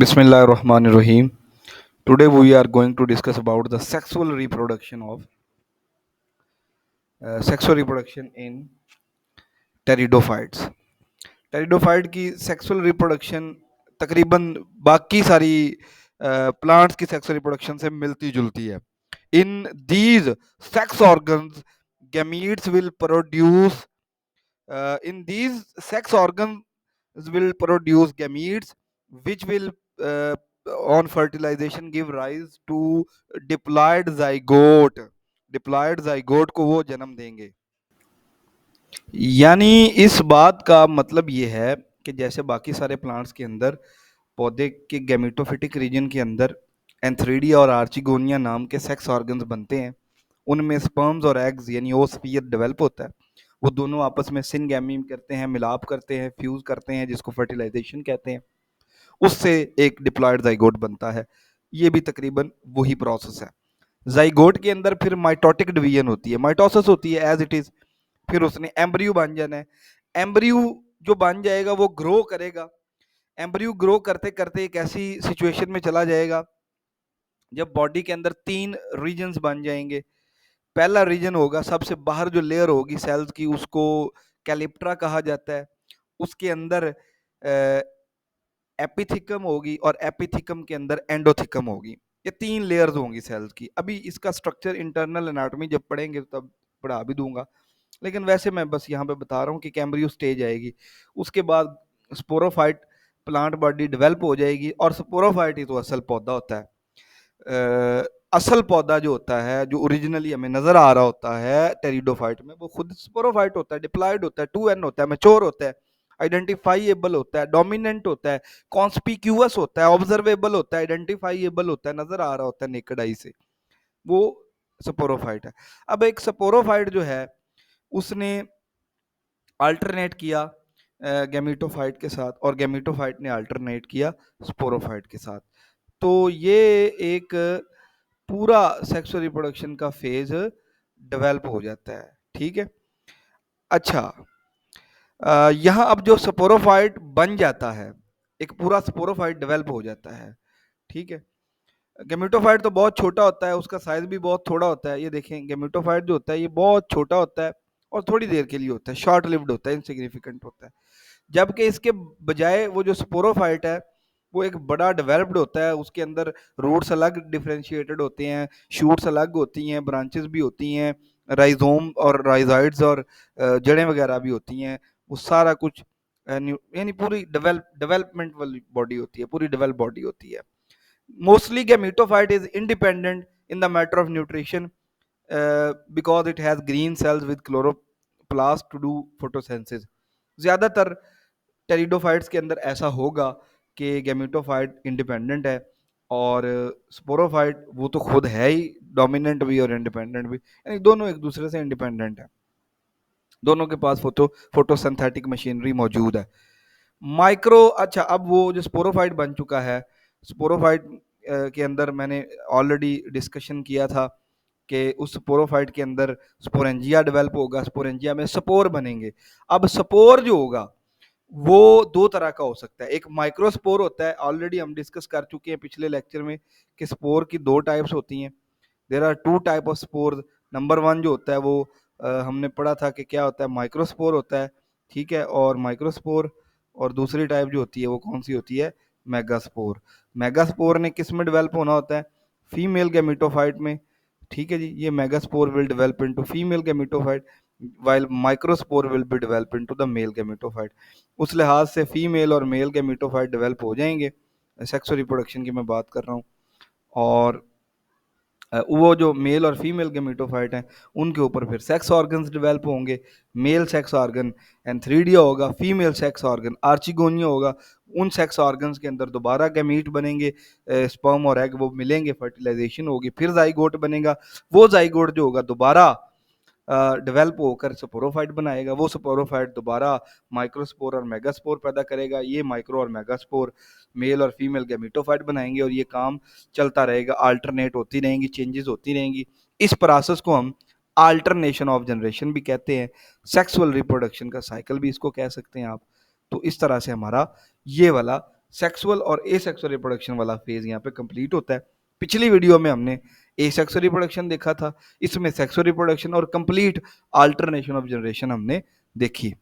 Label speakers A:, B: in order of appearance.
A: Bismillahirrahmanirrahim. Today we are going to discuss about the sexual reproduction in pteridophytes. Pteridophyte की sexual reproduction तकरीबन बाकी सारी plants की sexual reproduction से मिलती जुलती है। In these sex organs gametes will produce in these sex organs will produce gametes which will uh, on fertilization give rise to diploid zygote को वो जन्म देंगे। यानी इस बात का मतलब ये है कि जैसे बाकी सारे प्लांट्स के अंदर पौधे के गैमेटोफिटिक रीजन के अंदर एंथ्रीडिया और आर्चिगोनिया नाम के सेक्स ऑर्गन्स बनते हैं, उनमें स्पर्म्स और एग्स यानी ओस्फियर डेवलप होता है। वो दोनों आपस में सिनगैमी करते हैं, मिलाप करते हैं, फ्यूज करते हैं, जिसको फर्टिलाइजेशन कहते हैं। उससे एक डिप्लॉयड जाइगोट बनता है। ये भी तकरीबन वही प्रोसेस है। जाइगोट के अंदर फिर माइटोटिक डिवीजन होती है, माइटोसिस होती है एज इट इज। फिर उसने एम्ब्रियो बन जाना है। एम्ब्रियो जो बन जाएगा वो ग्रो करेगा। एम्ब्रियो ग्रो करते करते एक ऐसी सिचुएशन में चला जाएगा जब बॉडी के अंदर 3 रीजन्स बन जाएंगे। पहला रीजन होगा, सबसे बाहर जो लेयर होगी सेल्स की, उसको कैलिप्ट्रा कहा जाता है। उसके अंदर एपिथिकम होगी और एपिथिकम के अंदर एंडोथिकम होगी। ये 3 लेयर्स होंगी सेल्स की। अभी इसका स्ट्रक्चर इंटरनल एनाटॉमी जब पढ़ेंगे तब पढ़ा भी दूंगा, लेकिन वैसे मैं बस यहाँ पे बता रहा हूँ कि कैम्ब्रियो स्टेज आएगी। उसके बाद स्पोरोफाइट प्लांट बॉडी डेवलप हो जाएगी। और स्पोरोफाइट ही तो असल पौधा होता है। असल पौधा जो होता है, जो ओरिजिनली हमें नजर आ रहा होता है टेरिडोफाइट में, वो खुद स्पोरोफाइट होता है, डिप्लॉयड होता है, 2n होता है, मैच्योर होता है, आइडेंटिफाइएबल होता है, डोमिनेंट होता है, कॉन्स्पिक्यूअस होता है, ऑब्जर्वेबल होता है, आइडेंटिफाइएबल होता है, नजर आ रहा होता है नेकेड आई से। वो स्पोरोफाइट है। अब एक स्पोरोफाइट जो है उसने अल्टरनेट किया गैमेटोफाइट के साथ, और गैमेटोफाइट ने अल्टरनेट किया स्पोरोफाइट के साथ। तो ये एक पूरा सेक्सुअल रिप्रोडक्शन का फेज डेवलप हो जाता है। ठीक है। अच्छा, यहाँ अब जो स्पोरोफाइट बन जाता है, एक पूरा स्पोरोफाइट डेवलप हो जाता है। ठीक है। गेमेटोफाइट तो बहुत छोटा होता है, उसका साइज भी बहुत थोड़ा होता है। ये देखें, गेमेटोफाइट जो होता है ये बहुत छोटा होता है और थोड़ी देर के लिए होता है, शॉर्ट लिव्ड होता है, इनसिग्निफिकेंट होता है। जबकि इसके बजाय वो जो स्पोरोफाइट है वो एक बड़ा डेवलप्ड होता है। उसके अंदर रूट्स अलग डिफरेंशिएटेड होते हैं, शूट्स अलग होती हैं, ब्रांचेस भी होती हैं, राइजोम और राइजॉइड्स और जड़ें वगैरह भी होती हैं। वो सारा कुछ यानी पूरी डेवलपमेंट वाली बॉडी होती है, पूरी डेवलप बॉडी होती है। Mostly gametophyte is independent in the matter of nutrition because it has green cells with chloroplast to do photosynthesis. ज़्यादातर टेरिडोफाइट्स के अंदर ऐसा होगा कि गैमेटोफाइट इंडिपेंडेंट है और स्पोरोफाइट वो तो खुद है ही डोमिनेंट भी और इंडिपेंडेंट भी, यानी दोनों एक दूसरे से इंडिपेंडेंट है। दोनों के पास फोटोसिंथेटिक मशीनरी मौजूद है। माइक्रो अच्छा, अब वो जो स्पोरोफाइट बन चुका है, स्पोरोफाइट के अंदर मैंने ऑलरेडी डिस्कशन किया था कि उस स्पोरोफाइट के अंदर स्पोरेंजिया डेवलप होगा, स्पोरेंजिया में स्पोर बनेंगे। अब स्पोर जो होगा वो 2 तरह का हो सकता है। एक माइक्रोस्पोर होता है, ऑलरेडी हम डिस्कस कर चुके हैं पिछले लेक्चर में कि स्पोर की 2 टाइप्स होती हैं। There are 2 type of spore. Number 1 जो होता है वो हमने पढ़ा था कि क्या होता है, माइक्रोस्पोर होता है। ठीक है। और माइक्रोस्पोर और दूसरी टाइप जो होती है वो कौन सी होती है, मेगास्पोर। मेगास्पोर ने किस में डेवलप होना होता है, फीमेल गैमेटोफाइट में। ठीक है जी, ये megaspore will develop into female gametophyte while microspore will be developed into the male gametophyte। उस लिहाज से फीमेल और मेल गैमेटोफाइट डेवलप हो जाएंगे। सेक्सुअल रिप्रोडक्शन की मैं बात कर रहा हूँ। और वो जो मेल और फीमेल गैमेटोफाइट हैं उनके ऊपर फिर सेक्स ऑर्गन्स डेवलप होंगे। मेल सेक्स ऑर्गन एंथ्रीडिया होगा, फीमेल सेक्स ऑर्गन आर्चिगोनिया होगा। उन सेक्स ऑर्गन्स के अंदर दोबारा गैमीट बनेंगे, स्पर्म और एग वो मिलेंगे, फर्टिलाइजेशन होगी, फिर जाइगोट बनेगा। वो जाइगोट जो होगा दोबारा डेवलप होकर स्पोरोफाइट बनाएगा। वो स्पोरोफाइट दोबारा माइक्रोस्पोर और मेगास्पोर पैदा करेगा। ये माइक्रो और मेगास्पोर मेल और फीमेल गैमेटोफाइट बनाएंगे और ये काम चलता रहेगा, अल्टरनेट होती रहेंगी, चेंजेस होती रहेंगी। इस प्रोसेस को हम अल्टरनेशन ऑफ जनरेशन भी कहते हैं, सेक्सुअल रिप्रोडक्शन का साइकिल भी इसको कह सकते हैं आप। तो इस तरह से हमारा ये वाला सेक्सुअल और एसेक्सुअल रिप्रोडक्शन वाला फेज यहाँ पे कंप्लीट होता है। पिछली वीडियो में हमने एसेक्सुअल रिप्रोडक्शन देखा था, इसमें सेक्सुअल रिप्रोडक्शन और कंप्लीट अल्टरनेशन ऑफ जनरेशन हमने देखी।